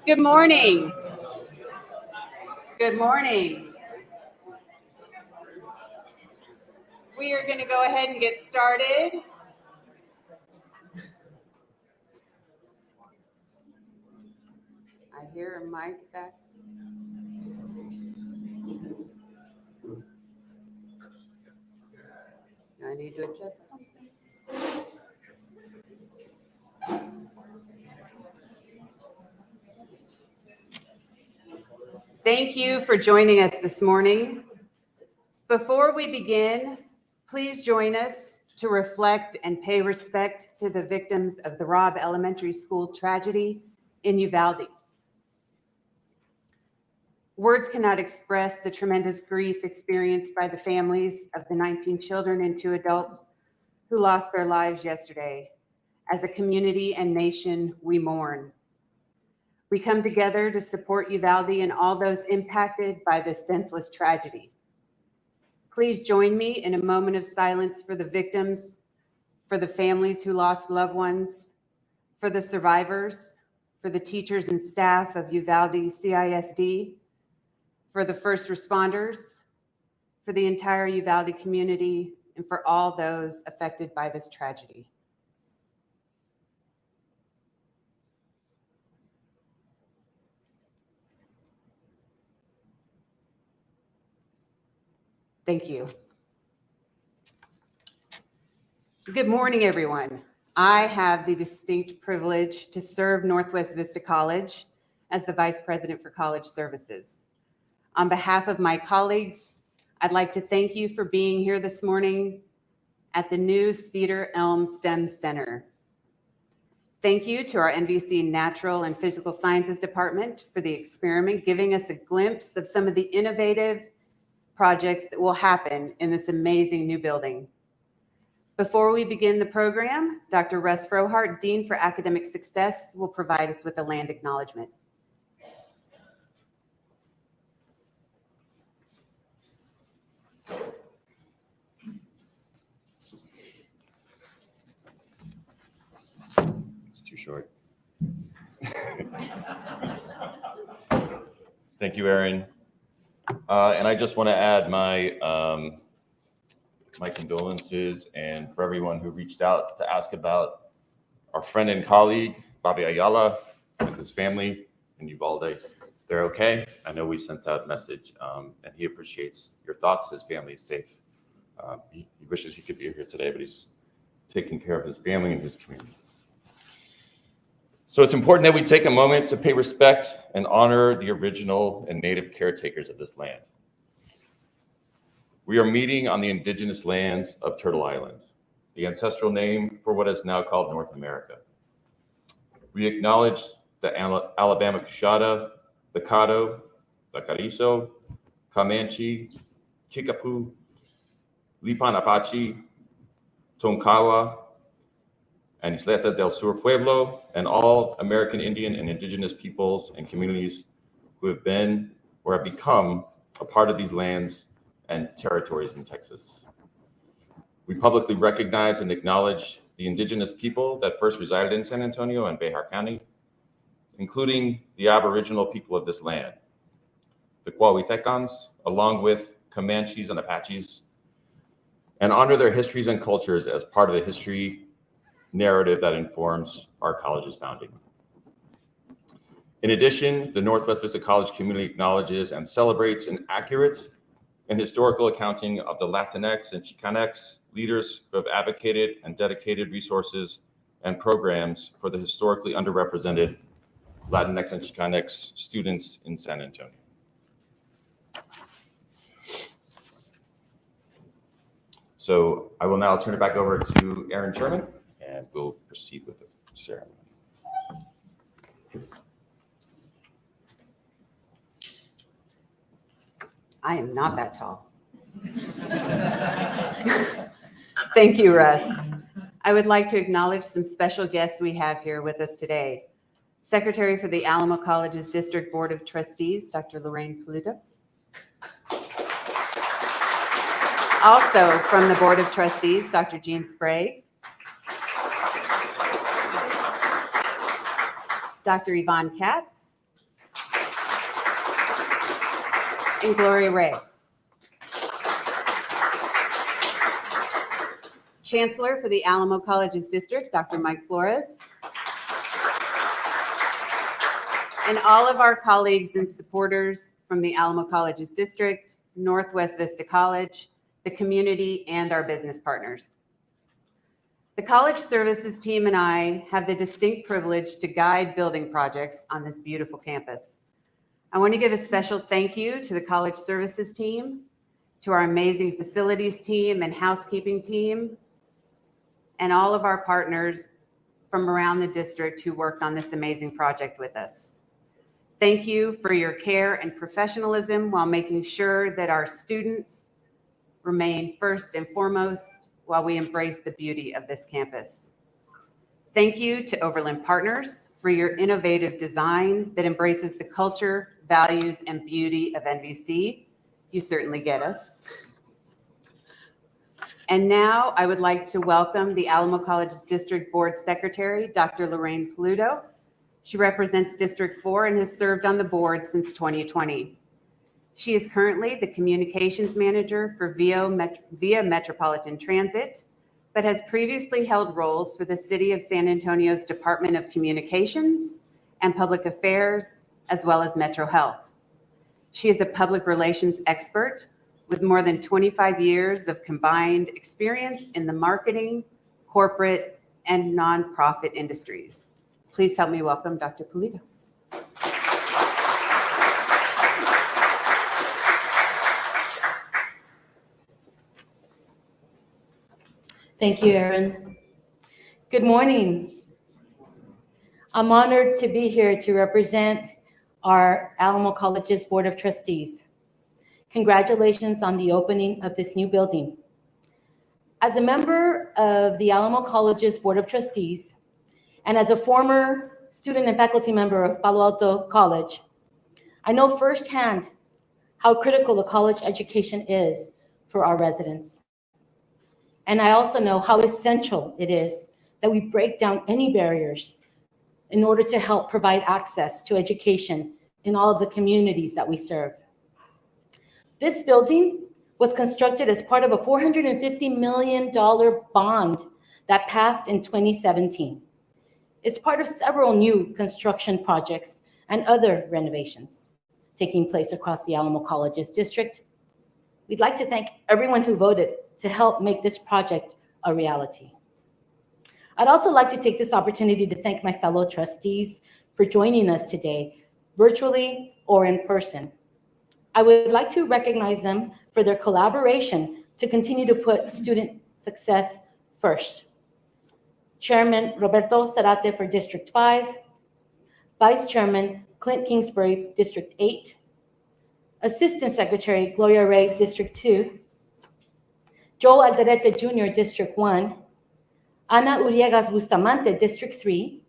Good morning. Good morning. We are going to go ahead and get started. I hear a mic back. Do I need to adjust something? Thank you for joining us this morning. Before we begin, please join us to reflect and pay respect to the victims of the Robb Elementary School tragedy in Uvalde. Words cannot express the tremendous grief experienced by the families of the 19 children and 2 adults who lost their lives yesterday. As a community and nation, we mourn. We come together to support Uvalde and all those impacted by this senseless tragedy. Please join me in a moment of silence for the victims, for the families who lost loved ones, for the survivors, for the teachers and staff of Uvalde CISD, for the first responders, for the entire Uvalde community, and for all those affected by this tragedy. Thank you. Good morning, everyone. I have the distinct privilege to serve Northwest Vista College as the Vice President for College Services. On behalf of my colleagues, I'd like to thank you for being here this morning at the new Cedar Elm STEM Center. Thank you to our NVC Natural and Physical Sciences Department for the experiment, giving us a glimpse of some of the innovative projects that will happen in this amazing new building. Before we begin the program, Dr. Russ Frohardt, Dean for Academic Success, will provide us with a land acknowledgement. It's too short. Thank you, Erin. And I just want to add my condolences and for everyone who reached out to ask about our friend and colleague, Bobby Ayala, and his family in Uvalde. They're okay. I know we sent out a message, and he appreciates your thoughts. His family is safe. He wishes he could be here today, but he's taking care of his family and his community. So it's important that we take a moment to pay respect and honor the original and native caretakers of this land. We are meeting on the indigenous lands of Turtle Island, the ancestral name for what is now called North America. We acknowledge the Alabama Coushatta, the Caddo, the Carrizo, Comanche, Kickapoo, Lipan Apache, Tonkawa, and Isleta del Sur Pueblo, and all American Indian and indigenous peoples and communities who have been or have become a part of these lands and territories in Texas. We publicly recognize and acknowledge the indigenous people that first resided in San Antonio and Behar County, including the Aboriginal people of this land, the Coahuitecans, along with Comanches and Apaches, and honor their histories and cultures as part of the history narrative that informs our college's founding. In addition, the Northwest Vista College community acknowledges and celebrates an accurate and historical accounting of the Latinx and Chicanx leaders who have advocated and dedicated resources and programs for the historically underrepresented Latinx and Chicanx students in San Antonio. So I will now turn it back over to Erin Sherman, and we'll proceed with the ceremony. I am not that tall. Thank you, Russ. I would like to acknowledge some special guests we have here with us today. Secretary for the Alamo College's District Board of Trustees, Dr. Lorraine Pulido. Also from the Board of Trustees, Dr. Jean Sprague. Dr. Yvonne Katz, and Gloria Ray. Chancellor for the Alamo Colleges District, Dr. Mike Flores. And all of our colleagues and supporters from the Alamo Colleges District, Northwest Vista College, the community, and our business partners. The College Services team and I have the distinct privilege to guide building projects on this beautiful campus. I want to give a special thank you to the College Services team, to our amazing facilities team and housekeeping team, and all of our partners from around the district who worked on this amazing project with us. Thank you for your care and professionalism while making sure that our students remain first and foremost while we embrace the beauty of this campus. Thank you to Overland Partners for your innovative design that embraces the culture, values, and beauty of NVC. You certainly get us. And now I would like to welcome the Alamo Colleges District Board Secretary, Dr. Lorraine Pulido. She represents District 4 and has served on the board since 2020. She is currently the Communications Manager for Via Metropolitan Transit, but has previously held roles for the City of San Antonio's Department of Communications and Public Affairs, as well as Metro Health. She is a public relations expert with more than 25 years of combined experience in the marketing, corporate, and nonprofit industries. Please help me welcome Dr. Pulido. Thank you, Erin. Good morning. I'm honored to be here to represent our Alamo Colleges Board of Trustees. Congratulations on the opening of this new building. As a member of the Alamo Colleges Board of Trustees, and as a former student and faculty member of Palo Alto College, I know firsthand how critical a college education is for our residents. And I also know how essential it is that we break down any barriers in order to help provide access to education in all of the communities that we serve. This building was constructed as part of a $450 million bond that passed in 2017. It's part of several new construction projects and other renovations taking place across the Alamo Colleges District. We'd like to thank everyone who voted to help make this project a reality. I'd also like to take this opportunity to thank my fellow trustees for joining us today, virtually or in person. I would like to recognize them for their collaboration to continue to put student success first. Chairman Roberto Zarate for District 5, Vice Chairman Clint Kingsbury, District 8, Assistant Secretary Gloria Ray, District 2, Joe Alderete Jr., District 1, Ana Uriegas Bustamante, District 3,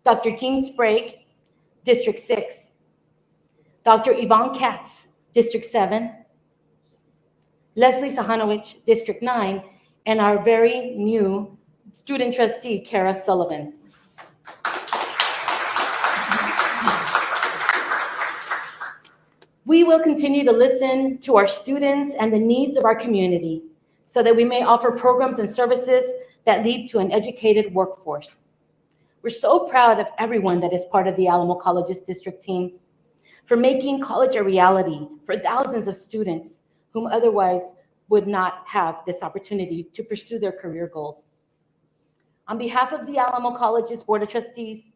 Dr. Jean Sprague, District 6, Dr. Yvonne Katz, District 7, Leslie Sahanowicz, District 9, and our very new student trustee, Kara Sullivan. We will continue to listen to our students and the needs of our community so that we may offer programs and services that lead to an educated workforce. We're so proud of everyone that is part of the Alamo Colleges District team for making college a reality for thousands of students whom otherwise would not have this opportunity to pursue their career goals. On behalf of the Alamo Colleges Board of Trustees,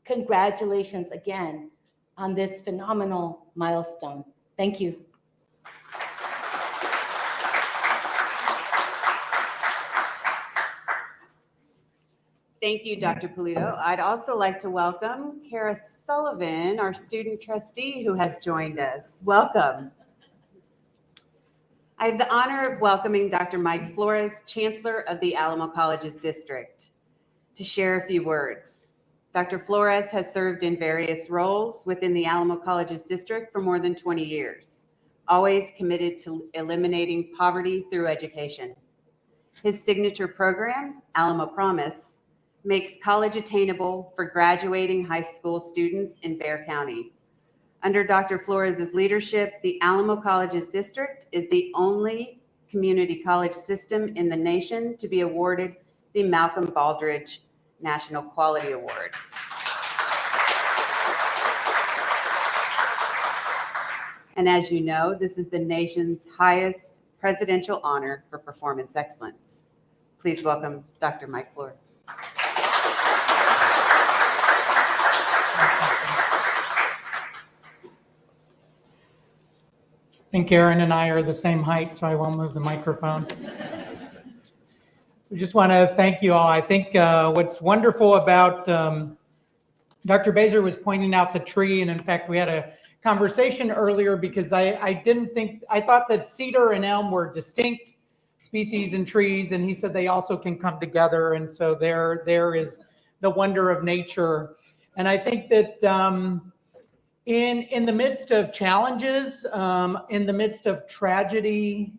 congratulations again on this phenomenal milestone. Thank you. Thank you, Dr. Pulido. I'd also like to welcome Kara Sullivan, our student trustee who has joined us. Welcome. I have the honor of welcoming Dr. Mike Flores, Chancellor of the Alamo Colleges District, to share a few words. Dr. Flores has served in various roles within the Alamo Colleges District for more than 20 years, always committed to eliminating poverty through education. His signature program, Alamo Promise, makes college attainable for graduating high school students in Bexar County. Under Dr. Flores' leadership, the Alamo Colleges District is the only community college system in the nation to be awarded the Malcolm Baldrige National Quality Award. And as you know, this is the nation's highest presidential honor for performance excellence. Please welcome Dr. Mike Flores. I think Erin and I are the same height, so I won't move the microphone. We just want to thank you all. I think what's wonderful about Dr. Baser was pointing out the tree, and in fact, we had a conversation earlier because I thought that cedar and elm were distinct species and trees, and he said they also can come together, and so there is the wonder of nature. And I think that in the midst of challenges, in the midst of tragedy,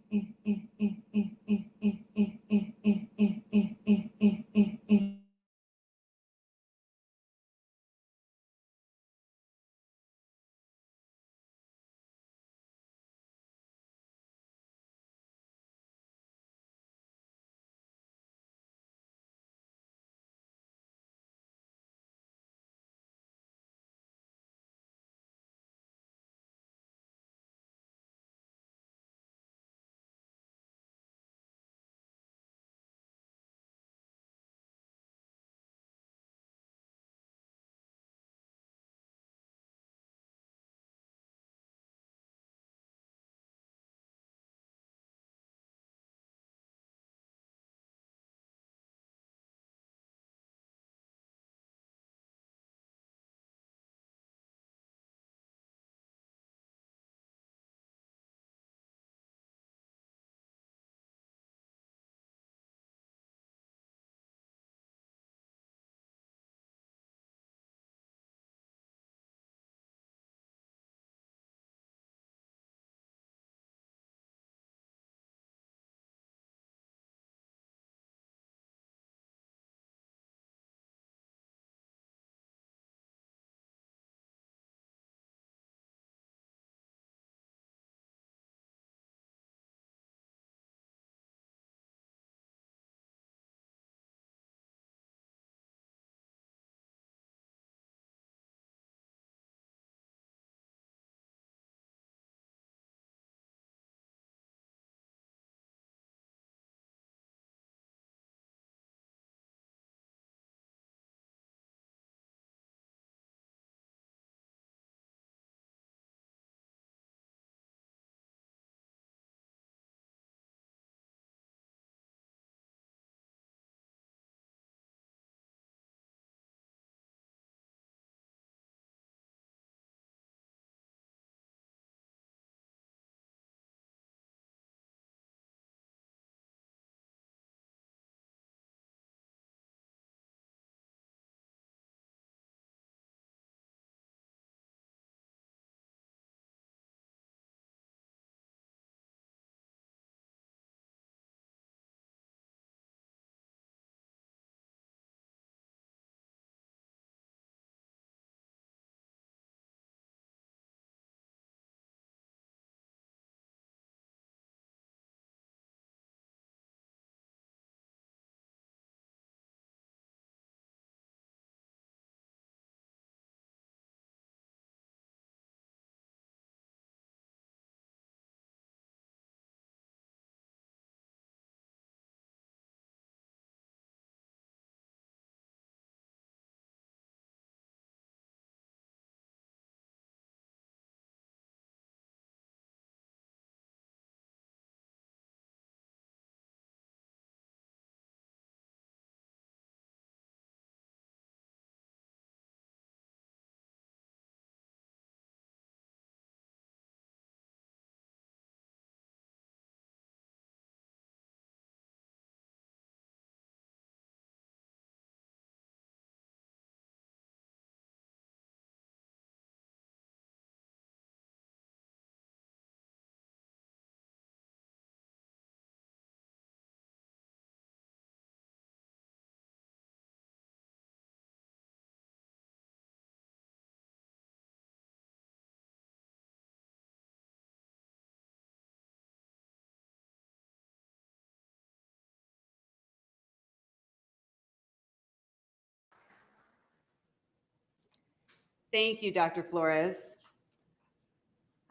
Thank you, Dr. Flores.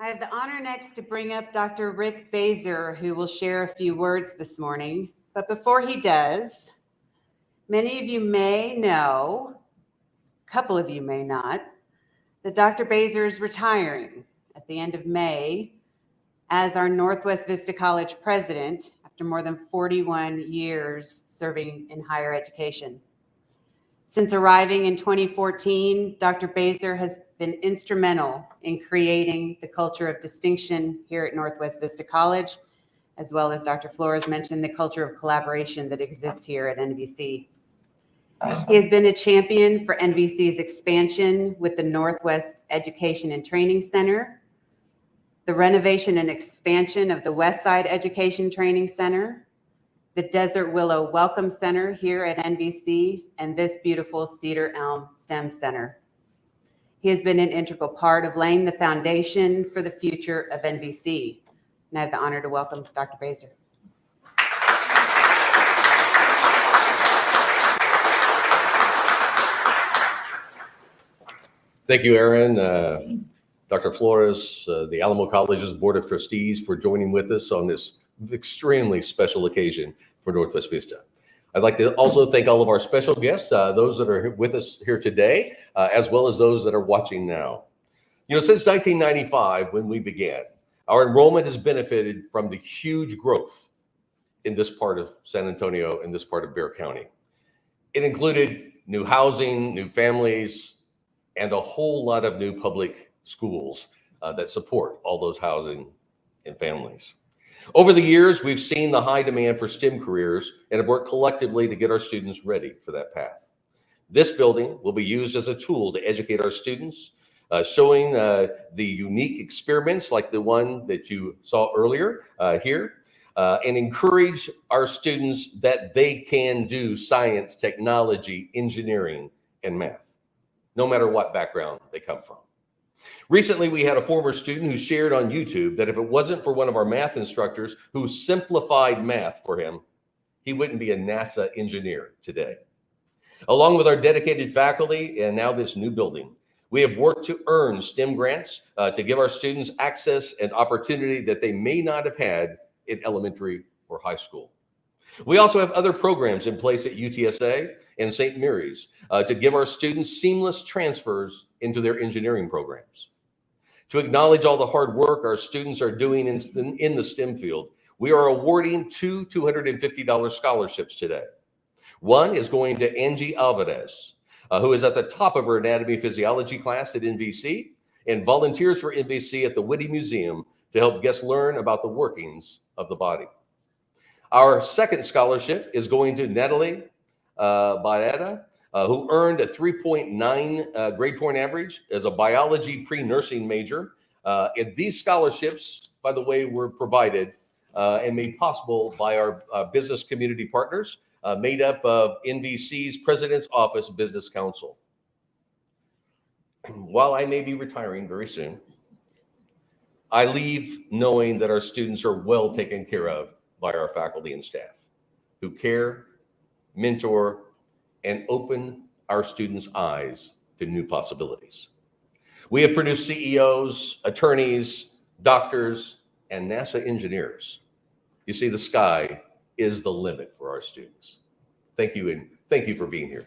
I have the honor next to bring up Dr. Rick Baser, who will share a few words this morning. But before he does, many of you may know, a couple of you may not, that Dr. Baser is retiring at the end of May as our Northwest Vista College president after more than 41 years serving in higher education. Since arriving in 2014, Dr. Baser has been instrumental in creating the culture of distinction here at Northwest Vista College, as well as Dr. Flores mentioned, the culture of collaboration that exists here at NVC. He has been a champion for NVC's expansion with the Northwest Education and Training Center, the renovation and expansion of the Westside Education Training Center, the Desert Willow Welcome Center here at NVC, and this beautiful Cedar Elm STEM Center. He has been an integral part of laying the foundation for the future of NVC. And I have the honor to welcome Dr. Baser. Thank you, Erin, Dr. Flores, the Alamo College's Board of Trustees for joining with us on this extremely special occasion for Northwest Vista. I'd like to also thank all of our special guests, those that are with us here today, as well as those that are watching now. You know, since 1995, when we began, our enrollment has benefited from the huge growth in this part of San Antonio, in this part of Bexar County. It included new housing, new families, and a whole lot of new public schools that support all those housing and families. Over the years, we've seen the high demand for STEM careers and have worked collectively to get our students ready for that path. This building will be used as a tool to educate our students, showing the unique experiments like the one that you saw earlier here, and encourage our students that they can do science, technology, engineering, and math, no matter what background they come from. Recently, we had a former student who shared on YouTube that if it wasn't for one of our math instructors who simplified math for him, he wouldn't be a NASA engineer today. Along with our dedicated faculty and now this new building, we have worked to earn STEM grants to give our students access and opportunity that they may not have had in elementary or high school. We also have other programs in place at UTSA and St. Mary's to give our students seamless transfers into their engineering programs. To acknowledge all the hard work our students are doing in the STEM field, we are awarding two $250 scholarships today. One is going to Angie Alvarez, who is at the top of her anatomy physiology class at NVC and volunteers for NVC at the Whitty Museum to help guests learn about the workings of the body. Our second scholarship is going to Natalie Baeta, who earned a 3.9 grade point average as a biology pre-nursing major. And these scholarships, by the way, were provided and made possible by our business community partners, made up of NVC's President's Office Business Council. While I may be retiring very soon, I leave knowing that our students are well taken care of by our faculty and staff who care, mentor, and open our students' eyes to new possibilities. We have produced CEOs, attorneys, doctors, and NASA engineers. You see, the sky is the limit for our students. Thank you, and thank you for being here.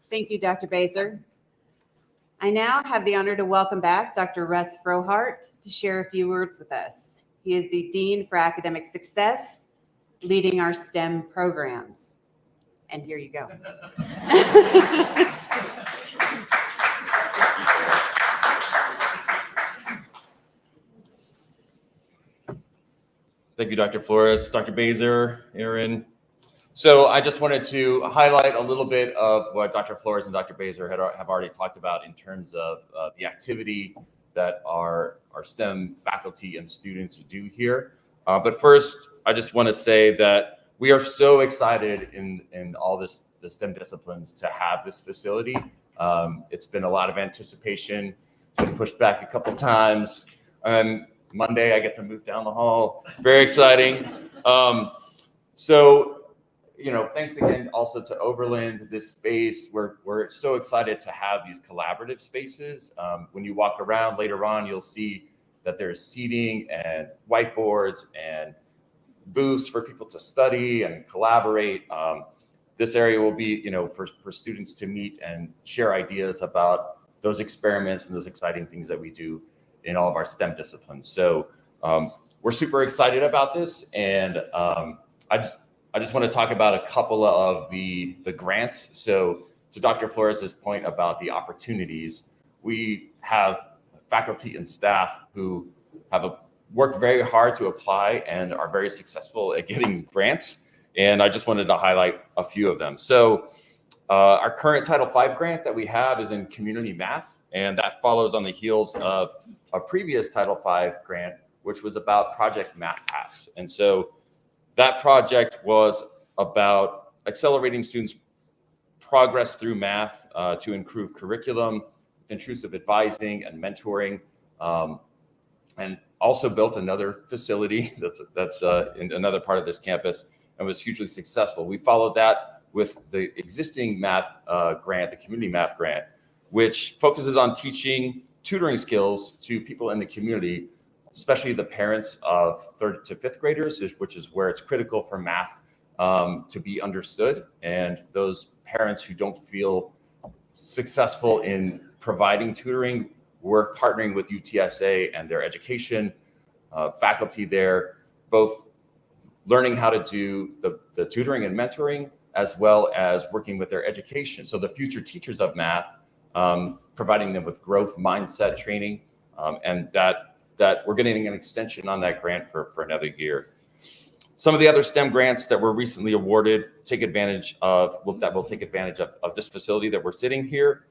Thank you, Dr. Baser. I now have the honor to welcome back Dr. Russ Frohardt to share a few words with us. He is the Dean for Academic Success, leading our STEM programs. And here you go. Thank you, Dr. Flores, Dr. Baser, Erin. So I just wanted to highlight a little bit of what Dr. Flores and Dr. Baser have already talked about in terms of the activity that our STEM faculty and students do here. But first, I just want to say that we are so excited in all the STEM disciplines to have this facility. It's been a lot of anticipation. It's been pushed back a couple times. Monday, I get to move down the hall. Very exciting. So, thanks again also to Overland, this space. We're so excited to have these collaborative spaces. When you walk around later on, you'll see that there's seating and whiteboards and booths for people to study and collaborate. This area will be, for students to meet and share ideas about those experiments and those exciting things that we do in all of our STEM disciplines. So we're super excited about this. And I just want to talk about a couple of the grants. So to Dr. Flores' point about the opportunities, we have faculty and staff who have worked very hard to apply and are very successful at getting grants. And I just wanted to highlight a few of them. So our current Title V grant that we have is in community math, and that follows on the heels of a previous Title V grant, which was about Project Math Pass. And so that project was about accelerating students' progress through math to improve curriculum, intrusive advising and mentoring, and also built another facility that's in another part of this campus and was hugely successful. We followed that with the existing math grant, the community math grant, which focuses on teaching tutoring skills to people in the community, especially the parents of 3rd to 5th graders, which is where it's critical for math to be understood. And those parents who don't feel successful in providing tutoring, we're partnering with UTSA and their education faculty there, both learning how to do the tutoring and mentoring, as well as working with their education. So the future teachers of math, providing them with growth mindset training, and that we're getting an extension on that grant for another year. Some of the other STEM grants that were recently awarded will take advantage of this facility that we're sitting here.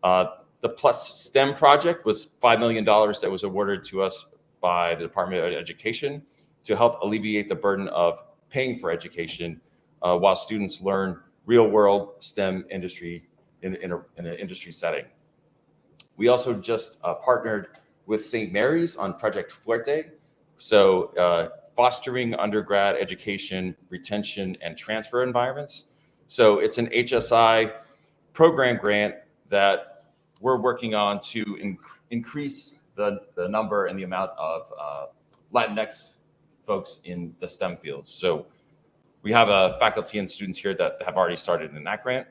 The Plus STEM project was $5 million that was awarded to us by the Department of Education to help alleviate the burden of paying for education while students learn real-world STEM industry in an industry setting. We also just partnered with St. Mary's on Project Fuerte, so fostering undergrad education, retention, and transfer environments. So it's an HSI program grant that we're working on to increase the number and the amount of Latinx folks in the STEM fields. So we have faculty and students here that have already started in that grant.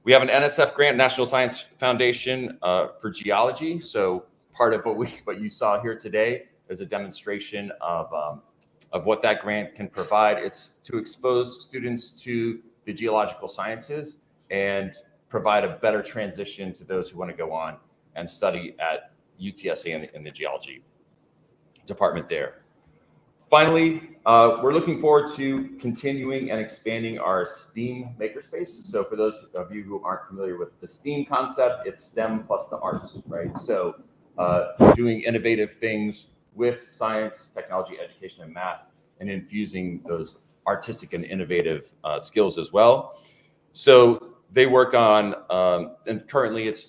We have an NSF grant, National Science Foundation, for geology. So part of what you saw here today is a demonstration of what that grant can provide. It's to expose students to the geological sciences and provide a better transition to those who want to go on and study at UTSA in the geology department there. Finally, we're looking forward to continuing and expanding our STEAM makerspace. So for those of you who aren't familiar with the STEAM concept, it's STEM plus the arts, right? So doing innovative things with science, technology, education, and math, and infusing those artistic and innovative skills as well. So they work on, and currently it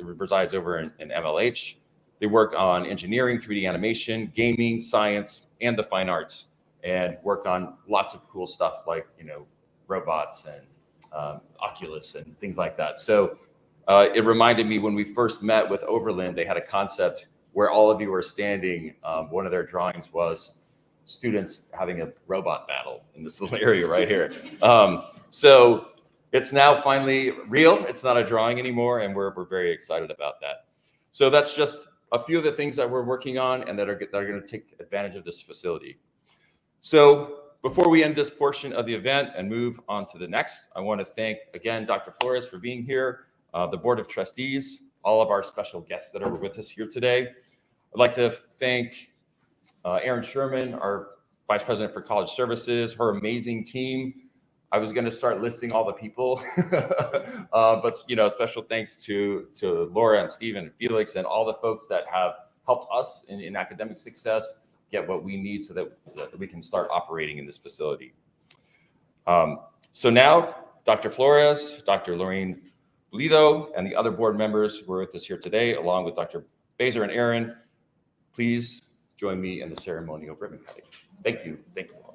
resides over in MLH. They work on engineering, 3D animation, gaming, science, and the fine arts, and work on lots of cool stuff like, robots and Oculus and things like that. So it reminded me when we first met with Overland, they had a concept where all of you were standing. One of their drawings was students having a robot battle in this little area right here. So it's now finally real. It's not a drawing anymore, and we're very excited about that. So that's just a few of the things that we're working on and that are going to take advantage of this facility. So before we end this portion of the event and move on to the next, I want to thank again Dr. Flores for being here, the Board of Trustees, all of our special guests that are with us here today. I'd like to thank Erin Sherman, our Vice President for College Services, her amazing team. I was going to start listing all the people, but special thanks to Laura and Stephen and Felix and all the folks that have helped us in academic success get what we need so that we can start operating in this facility. So now, Dr. Flores, Dr. Lorraine Pulido, and the other board members who are with us here today, along with Dr. Baser and Erin, please join me in the ceremonial ribbon cutting. Thank you. Thank you all.